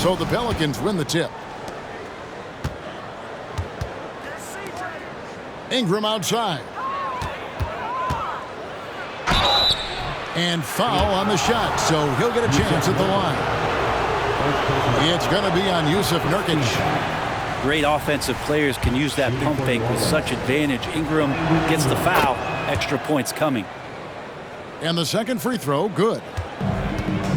So the Pelicans win the tip. Ingram outside. And foul on the shot, so he'll get a chance at the line. It's going to be on Jusuf Nurkic. Great offensive players can use that pump fake with such advantage. Ingram gets the foul, extra points coming. And the second free throw, good.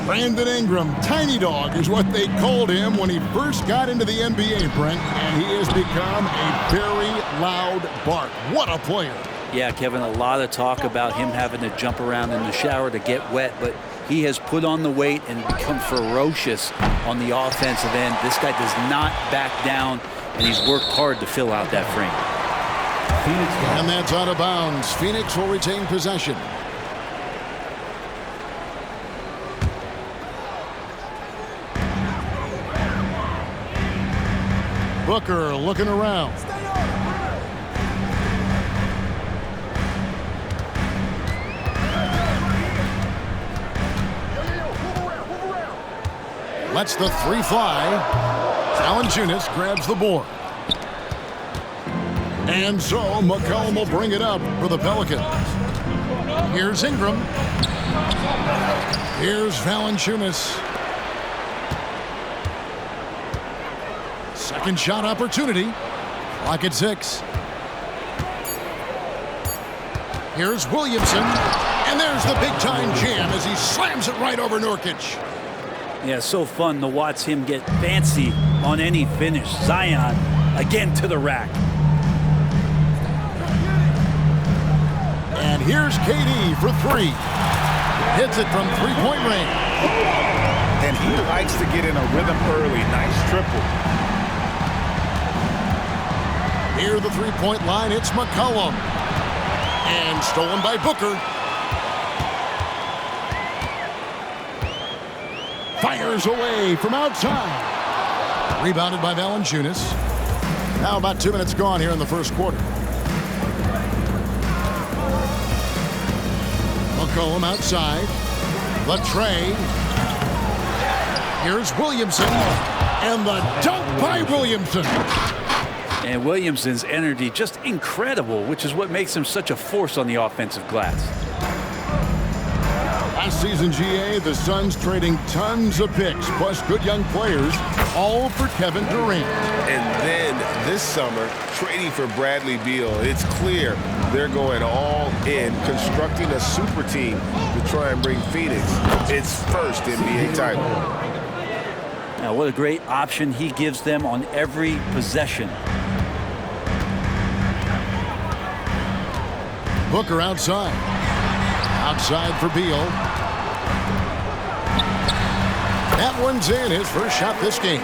Brandon Ingram, Tiny Dog is what they called him when he first got into the NBA, Brent, and he has become a very loud bark. What a player. Yeah, Kevin, a lot of talk about him having to jump around in the shower to get wet, but he has put on the weight and become ferocious on the offensive end. This guy does not back down, and he's worked hard to fill out that frame. And that's out of bounds. Phoenix will retain possession. Booker looking around. Lets the three fly. Valanciunas grabs the board. And so McCollum will bring it up for the Pelicans. Here's Ingram. Here's Valanciunas. Second shot opportunity. Clock at 6. Here's Williamson. And there's the big-time jam as he slams it right over Nurkic. Yeah, so fun to watch him get fancy on any finish. Zion again to the rack. And here's KD for 3. Hits it from three-point range. And he likes to get in a rhythm early. Nice triple. Near the three-point line, it's McCollum. And stolen by Booker. Fires away from outside. Rebounded by Valanciunas. Now about 2 minutes gone here in the first quarter. McCollum outside. Latrey. Here's Williamson. And the dunk by Williamson. And Williamson's energy just incredible, which is what makes him such a force on the offensive glass. Last season, GA, the Suns trading tons of picks, plus good young players, all for Kevin Durant. And then this summer, trading for Bradley Beal. It's clear they're going all in, constructing a super team to try and bring Phoenix its first NBA title. Now, what a great option he gives them on every possession. Booker outside. Outside for Beal. That one's in, his first shot this game.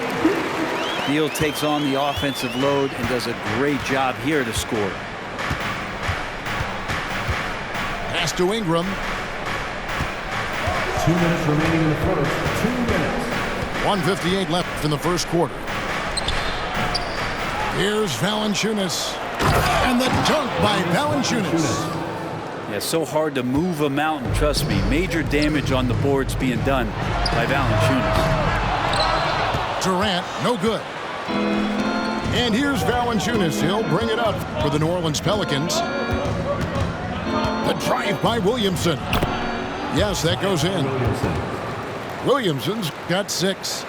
Beal takes on the offensive load and does a great job here to score. Pass to Ingram. 2 minutes remaining in the first. 2 minutes. 1:58 left in the first quarter. Here's Valanciunas. And the dunk by Valanciunas. Yeah, so hard to move a mountain, trust me. Major damage on the boards being done by Valanciunas. Durant, no good. And here's Valanciunas. He'll bring it up for the New Orleans Pelicans. The drive by Williamson. Yes, that goes in. Williamson's got 6.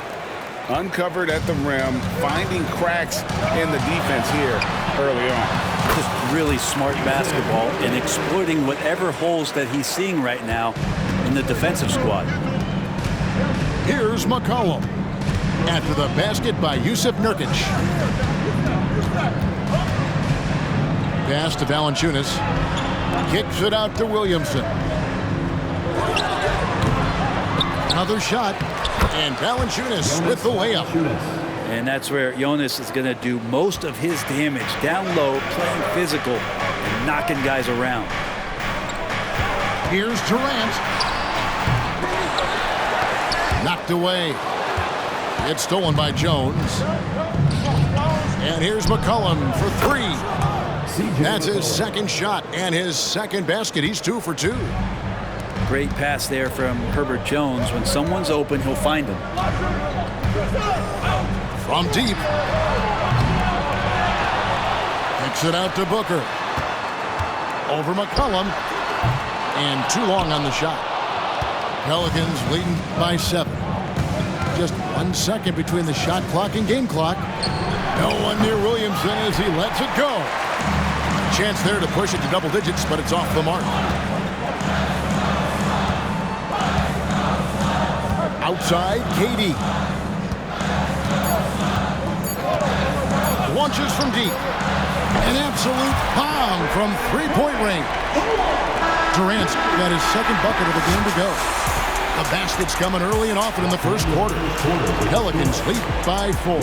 Uncovered at the rim, finding cracks in the defense here early on. Just really smart basketball and exploiting whatever holes that he's seeing right now in the defensive squad. Here's McCollum. After the basket by Jusuf Nurkic. Pass to Valanciunas. Kicks it out to Williamson. Another shot. And Valanciunas with the layup. And that's where Jonas is going to do most of his damage. Down low, playing physical, and knocking guys around. Here's Durant. Knocked away. It's stolen by Jones. And here's McCollum for 3. That's his second shot and his second basket. He's 2 for 2. Great pass there from Herbert Jones. When someone's open, he'll find them. From deep. Kicks it out to Booker. Over McCollum. And too long on the shot. Pelicans leading by 7. Just 1 second between the shot clock and game clock. No one near Williamson as he lets it go. Chance there to push it to double digits, but it's off the mark. Outside, KD. Launches from deep. An absolute bomb from three-point range. Durant's got his second bucket of the game to go. The basket's coming early and often in the first quarter. Pelicans lead by 4.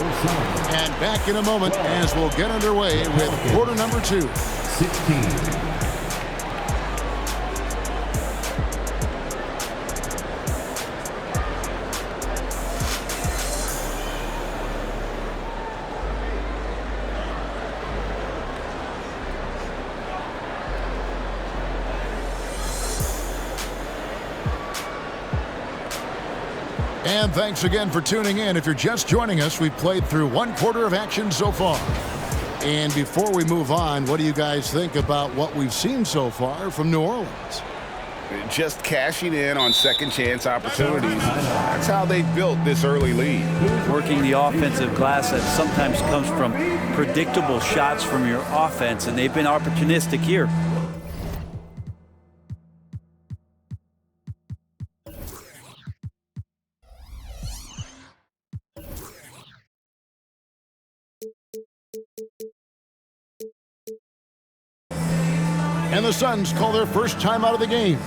And back in a moment as we'll get underway with quarter number 2. 16. And thanks again for tuning in. If you're just joining us, we've played through 1 quarter of action so far. And before we move on, what do you guys think about what we've seen so far from New Orleans? Just cashing in on second chance opportunities. That's how they built this early lead. Working the offensive glass that sometimes comes from predictable shots from your offense, and they've been opportunistic here. And the Suns call their first time out of the game.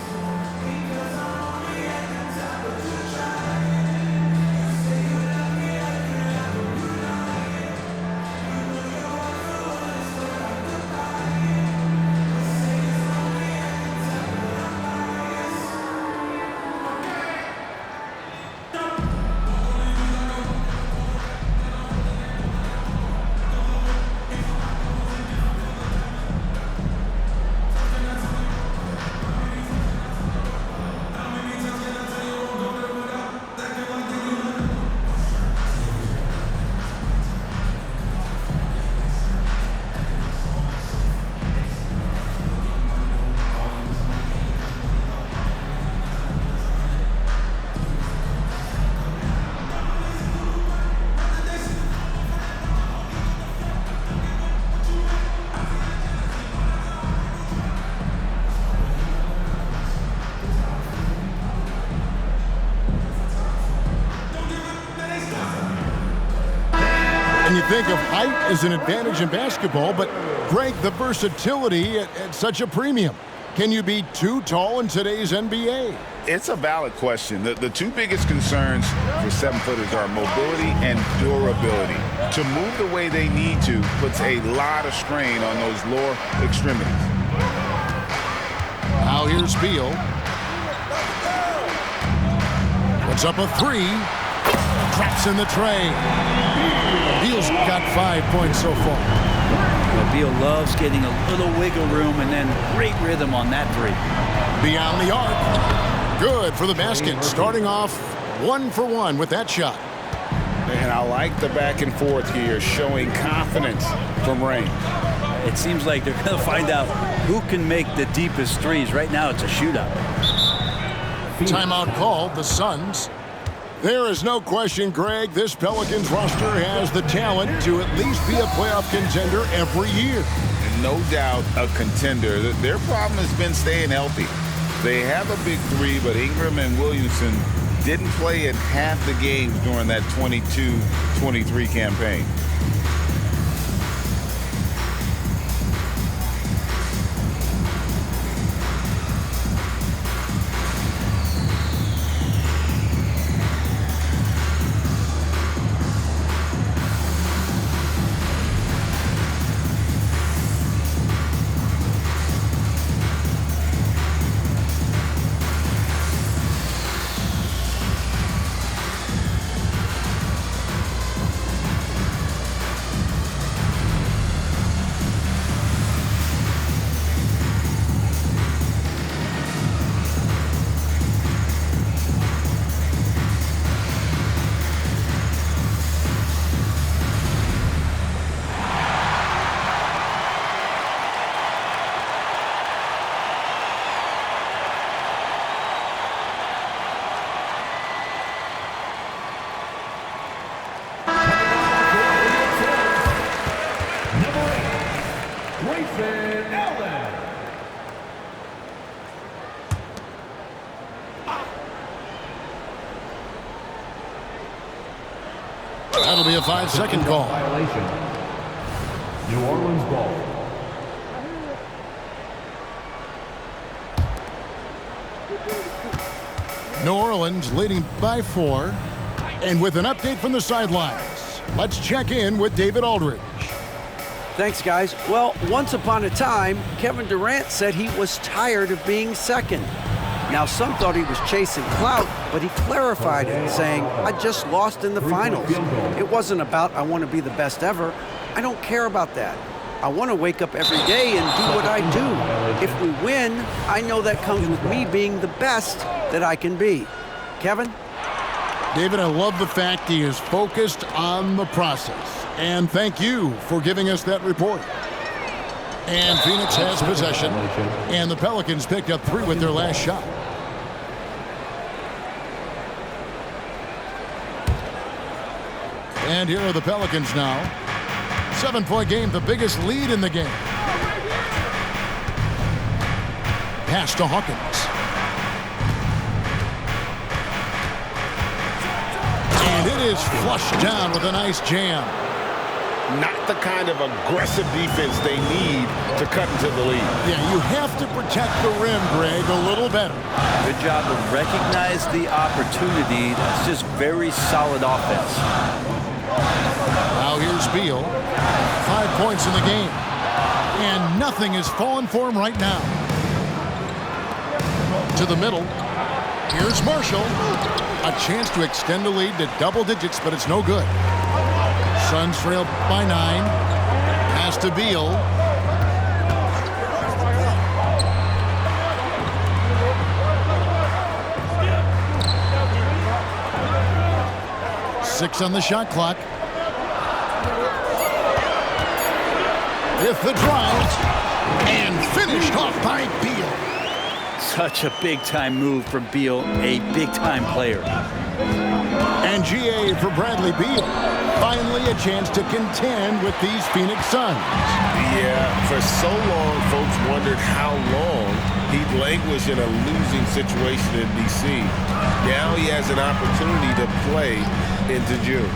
And you think of height as an advantage in basketball, but Greg, the versatility at such a premium. Can you be too tall in today's NBA? It's a valid question. The 2 biggest concerns for 7-footers are mobility and durability. To move the way they need to puts a lot of strain on those lower extremities. Now here's Beal. Puts up a 3. Traps in the tray. Beal's got 5 points so far. Well, Beal loves getting a little wiggle room and then great rhythm on that 3. Beyond the arc. Good for the basket. Starting off 1 for 1 with that shot. And I like the back and forth here, showing confidence from Rain. It seems like they're going to find out who can make the deepest threes. Right now, it's a shootout. Timeout called, the Suns. There is no question, Greg, this Pelicans roster has the talent to at least be a playoff contender every year. No doubt a contender. Their problem has been staying healthy. They have a big 3, but Ingram and Williamson didn't play in half the games during that 22-23 campaign. That'll be a 5-second call. Violation. New Orleans ball. New Orleans leading by 4. And with an update from the sidelines, let's check in with David Aldridge. Thanks, guys. Well, once upon a time, Kevin Durant said he was tired of being second. Now, some thought he was chasing clout, but he clarified it, saying, I just lost in the finals. It wasn't about I want to be the best ever. I don't care about that. I want to wake up every day and do what I do. If we win, I know that comes with me being the best that I can be. Kevin? David, I love the fact he is focused on the process. And thank you for giving us that report. And Phoenix has possession. And the Pelicans picked up 3 with their last shot. And here are the Pelicans now. 7-point game, the biggest lead in the game. Pass to Hawkins. And it is flushed down with a nice jam. Not the kind of aggressive defense they need to cut into the lead. Yeah, you have to protect the rim, Greg, a little better. Good job to recognize the opportunity. That's just very solid offense. Now here's Beal. 5 points in the game. And nothing is falling for him right now. To the middle. Here's Marshall. A chance to extend the lead to double digits, but it's no good. Suns trail by 9. Pass to Beal. Six on the shot clock. With the drive. And finished off by Beal. Such a big-time move from Beal, a big-time player. And GA for Bradley Beal. Finally a chance to contend with these Phoenix Suns. Yeah, for so long, folks wondered how long he'd languish in a losing situation in D.C. Now he has an opportunity to play into June.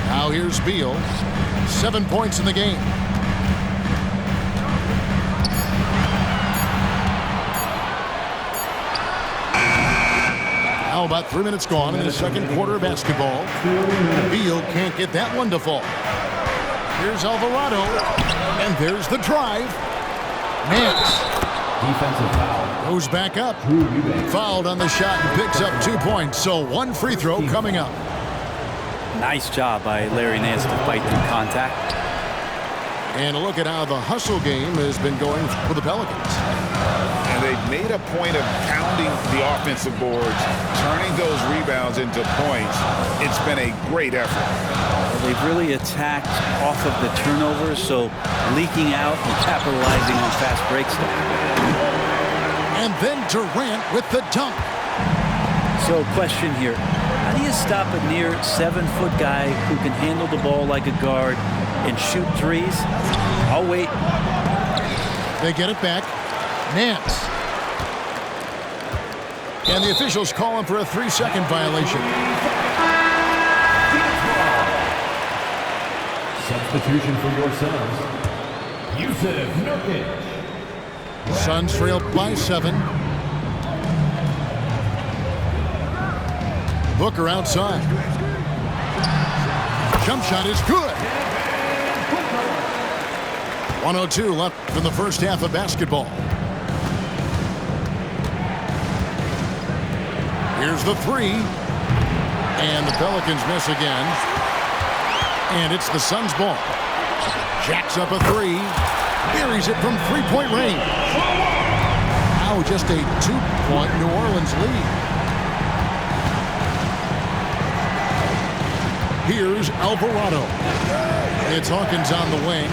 Now here's Beal. 7 points in the game. Now about 3 minutes gone in the second quarter of basketball. Beal can't get that one to fall. Here's Alvarado. And there's the drive. Nance. Defensive foul. Goes back up. Fouled on the shot and picks up 2 points. So 1 free throw coming up. Nice job by Larry Nance to fight through contact. And a look at how the hustle game has been going for the Pelicans. And they've made a point of pounding the offensive boards, turning those rebounds into points. It's been a great effort. They've really attacked off of the turnovers, so leaking out and capitalizing on fast break stuff. And then Durant with the dunk. So question here, how do you stop a near 7-foot guy who can handle the ball like a guard and shoot threes? I'll wait. They get it back. Nance. And the officials call him for a 3-second violation. Substitution for your Suns. Yusuf Nurkic. Suns trail by 7. Booker outside. Jump shot is good. 1:02 left in the first half of basketball. Here's the 3. And the Pelicans miss again. And it's the Suns' ball. Jacks up a 3. Buries it from 3-point range. Now just a 2-point New Orleans lead. Here's Alvarado. It's Hawkins on the wing.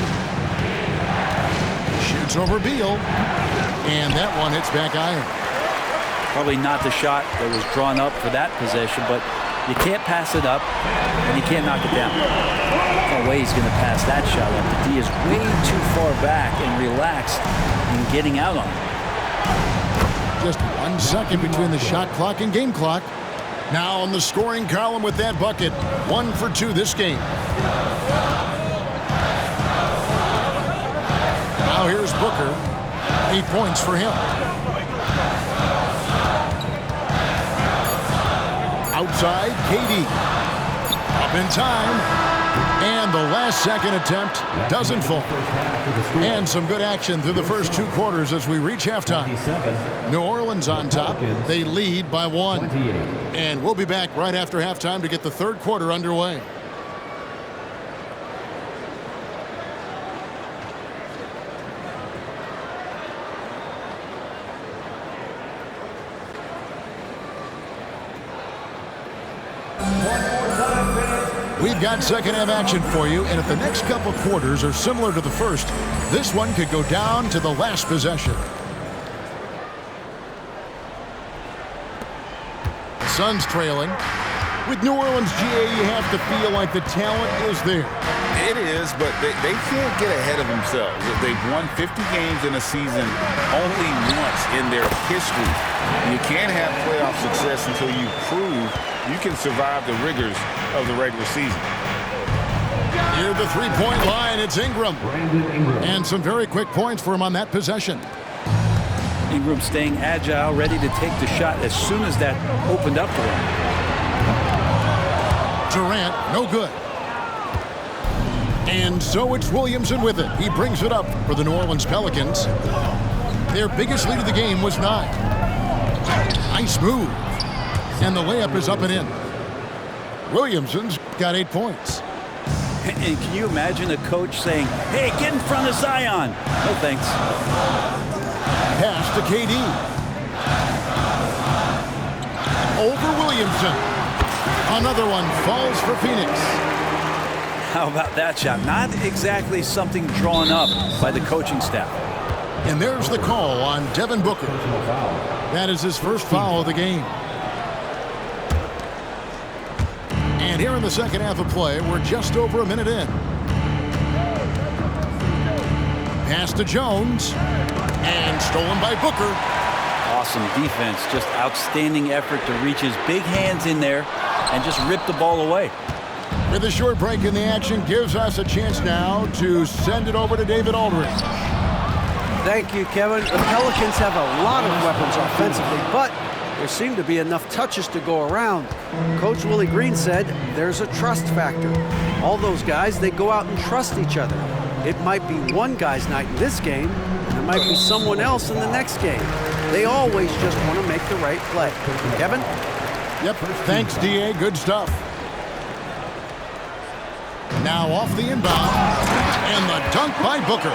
Shoots over Beal. And that one hits back iron. Probably not the shot that was drawn up for that possession, but you can't pass it up and you can't knock it down. No way he's going to pass that shot up. The D is way too far back and relaxed in getting out on it. just 1 second between the shot clock and game clock. Now on the scoring column with that bucket. 1 for 2 this game. Now here's Booker. 8 points for him. Outside, KD. Up in time. And the last second attempt doesn't fall. And some good action through the first 2 quarters as we reach halftime. New Orleans on top. They lead by 1. And we'll be back right after halftime to get the third quarter underway. We've got second half action for you, and if the next couple quarters are similar to the first, this one could go down to the last possession. The Suns trailing. With New Orleans, GA, you have to feel like the talent is there. It is, but they can't get ahead of themselves. They've won 50 games in a season only once in their history. You can't have playoff success until you prove you can survive the rigors of the regular season. Near the three-point line, it's Ingram. And some very quick points for him on that possession. Ingram staying agile, ready to take the shot as soon as that opened up for him. Durant, no good. And so it's Williamson with it. He brings it up for the New Orleans Pelicans. Their biggest lead of the game was 9. Nice move. And the layup is up and in. Williamson's got 8 points. And can you imagine a coach saying, hey, get in front of Zion? No thanks. Pass to KD. Over Williamson. Another one falls for Phoenix. How about that shot? Not exactly something drawn up by the coaching staff. And there's the call on Devin Booker. That is his first foul of the game. And here in the second half of play, we're just over a minute in. Pass to Jones. And stolen by Booker. Awesome defense. Just outstanding effort to reach his big hands in there and just rip the ball away. With a short break in the action, gives us a chance now to send it over to David Aldridge. Thank you, Kevin. The Pelicans have a lot of weapons offensively, but there seem to be enough touches to go around. Coach Willie Green said there's a trust factor. All those guys, they go out and trust each other. It might be one guy's night in this game, and it might be someone else in the next game. They always just want to make the right play. Kevin? Yep, thanks, D.A. Good stuff. Now off the inbound, and the dunk by Booker.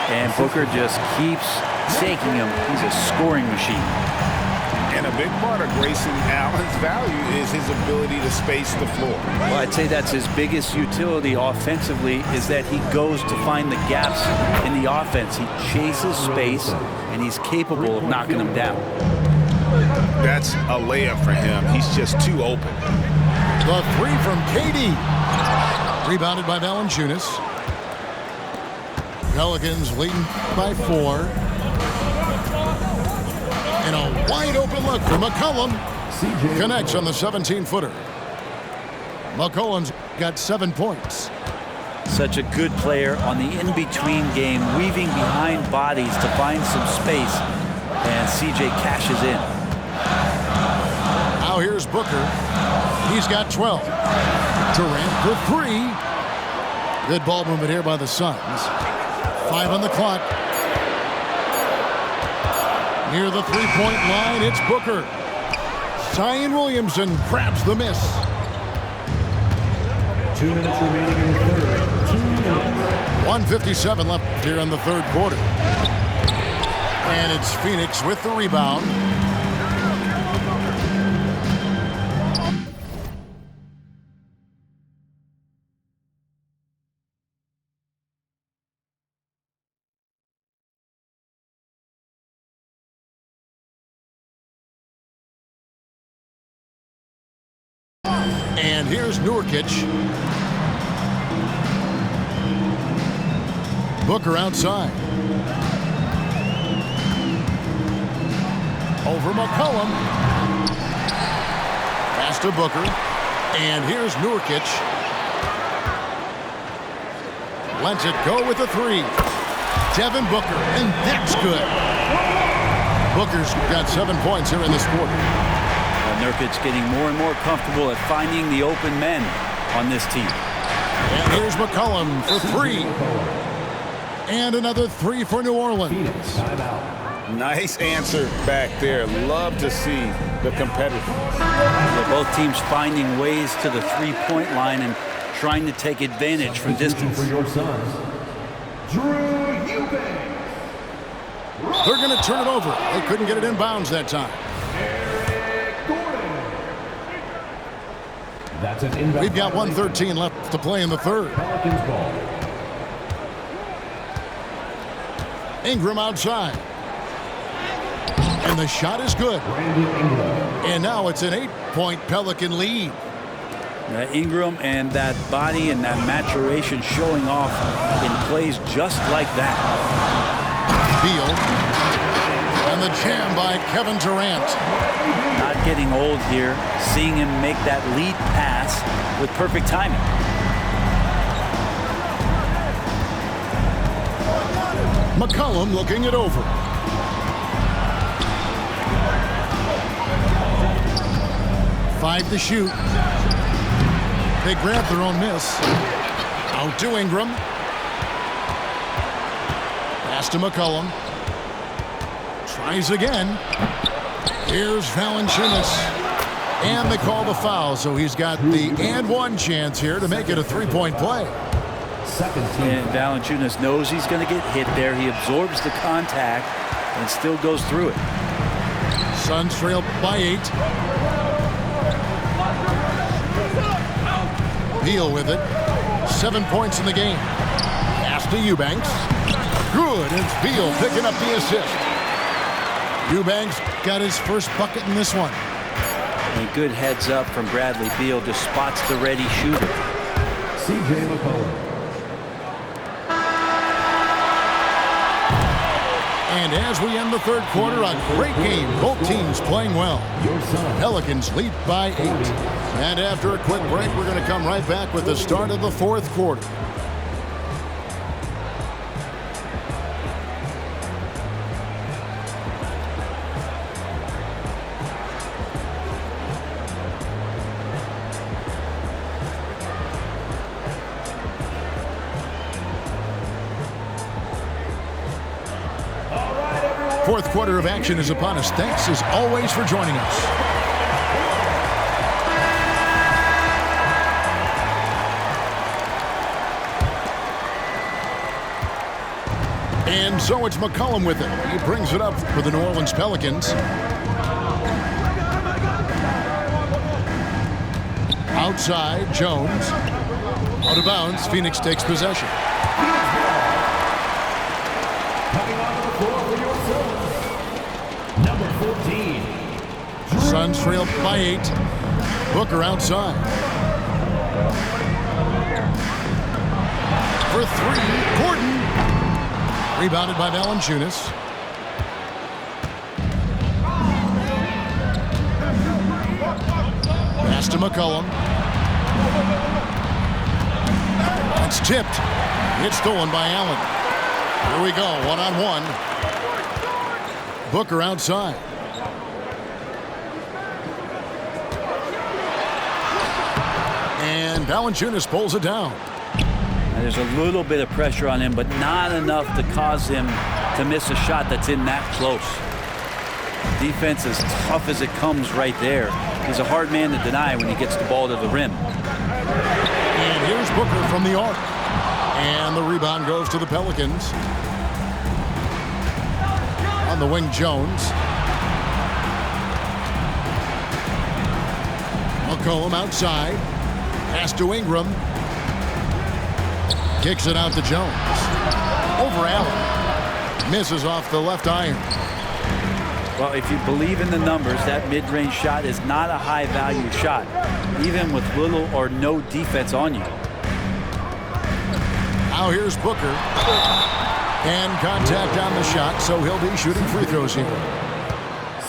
And Booker just keeps taking him. He's a scoring machine. And a big part of Grayson Allen's value is his ability to space the floor. Well, I'd say that's his biggest utility offensively, is that he goes to find the gaps in the offense. He chases space, and he's capable of knocking them down. That's a layup for him. He's just too open. The three from KD. Rebounded by Valanciunas. Pelicans leading by 4. And a wide open look for McCollum. Connects on the 17-footer. McCollum's got 7 points. Such a good player on the in-between game, weaving behind bodies to find some space. And CJ cashes in. Now here's Booker. He's got 12. Durant for 3. Good ball movement here by the Suns. 5 on the clock. Near the three-point line, it's Booker. Zion Williamson grabs the miss. 2 minutes remaining in the third. 2 minutes. 1:57 left here in the third quarter. And it's Phoenix with the rebound. And here's Nurkic. Booker outside. Over McCollum. Pass to Booker. And here's Nurkic. Lets it go with a three. Devin Booker, and that's good. Booker's got 7 points here in this quarter. Nurkic getting more and more comfortable at finding the open men on this team. And here's McCollum for three. And another three for New Orleans. Phoenix, timeout. Nice answer back there. Love to see the competitive. Yeah, both teams finding ways to the three-point line and trying to take advantage from distance. For your sons, Drew Eubanks. They're going to turn it over. They couldn't get it in bounds that time. Eric Gordon. That's an inbound. We've got 1:13 left to play in the third. Pelicans ball. Ingram outside. And the shot is good. Brandon Ingram. And now it's an 8-point Pelican lead. Ingram and that body and that maturation showing off in plays just like that. Beal. And the jam by Kevin Durant. Not getting old here. Seeing him make that lead pass with perfect timing. McCollum looking it over. Five to shoot. They grab their own miss. Out to Ingram. Pass to McCollum. Tries again. Here's Valanciunas. And they call the foul, so he's got the and one chance here to make it a three-point play. Second team. And Valanciunas knows he's going to get hit there. He absorbs the contact and still goes through it. Suns trail by 8. Beal with it. 7 points in the game. Pass to Eubanks. Good. It's Beal picking up the assist. Eubanks got his first bucket in this one. And good heads up from Bradley Beal. Just spots the ready shooter. C.J. McCollum. And as we end the third quarter, a great game. Both teams playing well. Your son. Pelicans lead by 8. And after a quick break, we're going to come right back with the start of the fourth quarter. Fourth quarter of action is upon us. Thanks as always for joining us. And so it's McCollum with it. He brings it up for the New Orleans Pelicans. Outside, Jones. Out of bounds, Phoenix takes possession. Coming onto the floor for your Suns, number 14. Suns trail by 8. Booker outside. For 3, Gordon. Rebounded by Valanciunas. Pass to McCollum. It's tipped. It's stolen by Allen. Here we go, one-on-one. Booker outside. And Valanciunas pulls it down. There's a little bit of pressure on him, but not enough to cause him to miss a shot that's in that close. Defense as tough as it comes right there. He's a hard man to deny when he gets the ball to the rim. And here's Booker from the arc. And the rebound goes to the Pelicans. On the wing, Jones. McCollum outside. Pass to Ingram. Kicks it out to Jones. Over Allen. Misses off the left iron. Well, if you believe in the numbers, that mid-range shot is not a high-value shot, even with little or no defense on you. Now here's Booker. And contact on the shot, so he'll be shooting free throws here.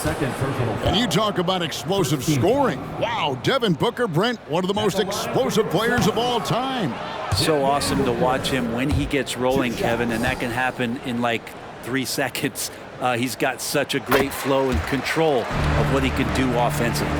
Second personal foul. And you talk about explosive scoring. Wow, Devin Booker, Brent, one of the most explosive players of all time. So awesome to watch him when he gets rolling, Kevin, and that can happen in like 3 seconds. He's got such a great flow and control of what he can do offensively.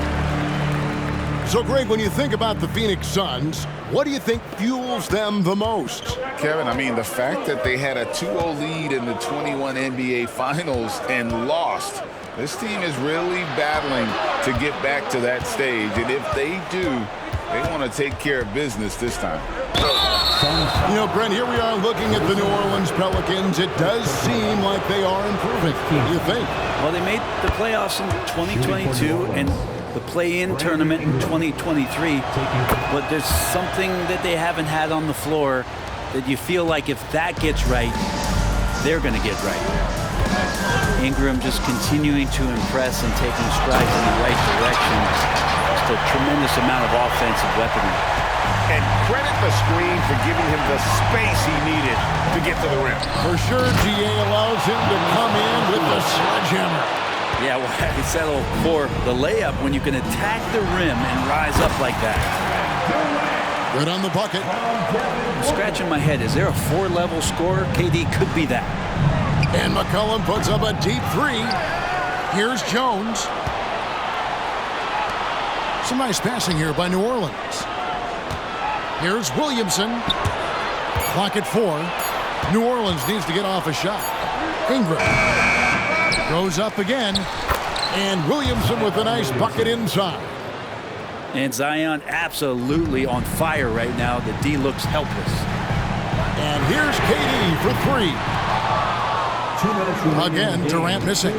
So, Greg, when you think about the Phoenix Suns, what do you think fuels them the most? Kevin, I mean, the fact that they had a 2-0 lead in the 21 NBA Finals and lost. This team is really battling to get back to that stage. And if they do, they want to take care of business this time. You know, Brent, here we are looking at the New Orleans Pelicans. It does seem like they are improving. What do you think? Well, they made the playoffs in 2022 and the play-in tournament in 2023, but there's something that they haven't had on the floor that you feel like if that gets right, they're going to get right. Ingram just continuing to impress and taking strides in the right direction. Just a tremendous amount of offensive weaponry. And credit the screen for giving him the space he needed to get to the rim. For sure, GA allows him to come in with the sledgehammer. Yeah, well, I settle for the layup when you can attack the rim and rise up like that. Good on the bucket. I'm scratching my head. Is there a 4-level scorer? KD could be that. And McCollum puts up a deep 3. Here's Jones. Some nice passing here by New Orleans. Here's Williamson. Clock at 4. New Orleans needs to get off a shot. Ingram goes up again. And Williamson with a nice bucket inside. And Zion absolutely on fire right now. The D looks helpless. And here's KD for 3. Again, Durant missing.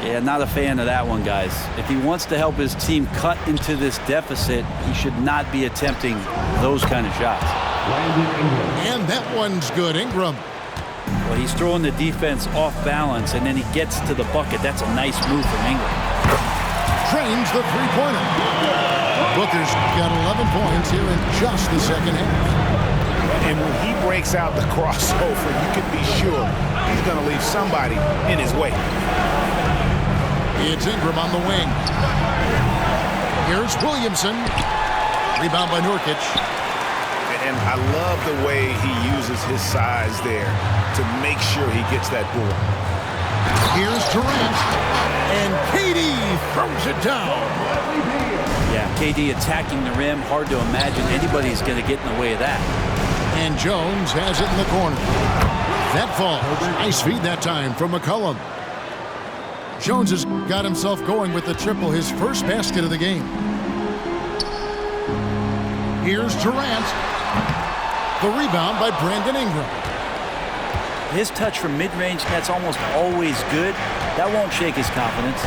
Yeah, not a fan of that one, guys. If he wants to help his team cut into this deficit, he should not be attempting those kind of shots. And that one's good. Ingram. Well, he's throwing the defense off balance, and then he gets to the bucket. That's a nice move from Ingram. Trains the three-pointer. Booker's got 11 points here in just the second half. And when he breaks out the crossover, you can be sure he's going to leave somebody in his way. It's Ingram on the wing. Here's Williamson. Rebound by Nurkic. And I love the way he uses his size there to make sure he gets that ball. Here's Durant. And KD throws it down. Yeah, KD attacking the rim. Hard to imagine anybody's going to get in the way of that. And Jones has it in the corner. That falls. Nice feed that time from McCollum. Jones has got himself going with the triple, his first basket of the game. Here's Durant. The rebound by Brandon Ingram. His touch from mid-range, that's almost always good. That won't shake his confidence.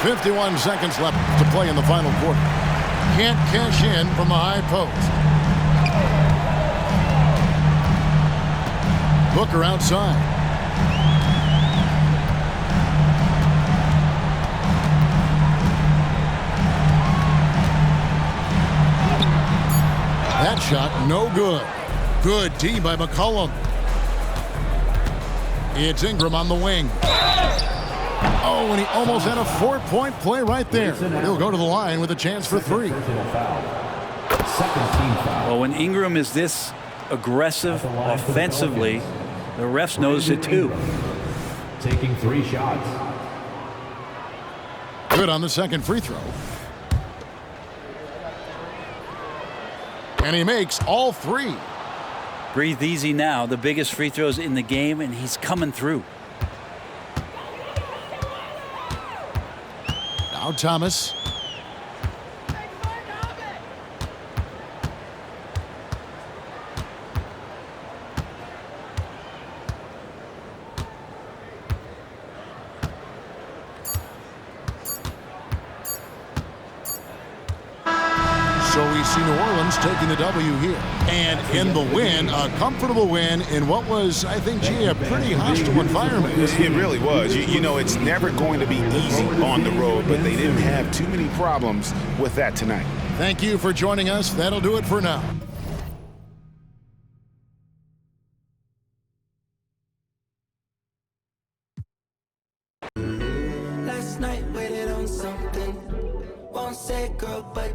.51 seconds left to play in the final quarter. Can't cash in from the high post. Booker outside. That shot no good. Good D by McCollum. It's Ingram on the wing. Oh, and he almost had a 4-point play right there. He'll go to the line with a chance for 3. Well, when Ingram is this aggressive offensively, the refs notice it too. Taking 3 shots. Good on the second free throw. And he makes all 3. Breathe easy now. The biggest free throws in the game, and he's coming through. Now Thomas. So we see New Orleans taking the W here. And in the win, a comfortable win in what was, I think, gee, a pretty hostile environment. It really was. You know, it's never going to be easy on the road, but they didn't have too many problems with that tonight. Thank you for joining us. That'll do it for now. last night, waited on something. Won't say girl, but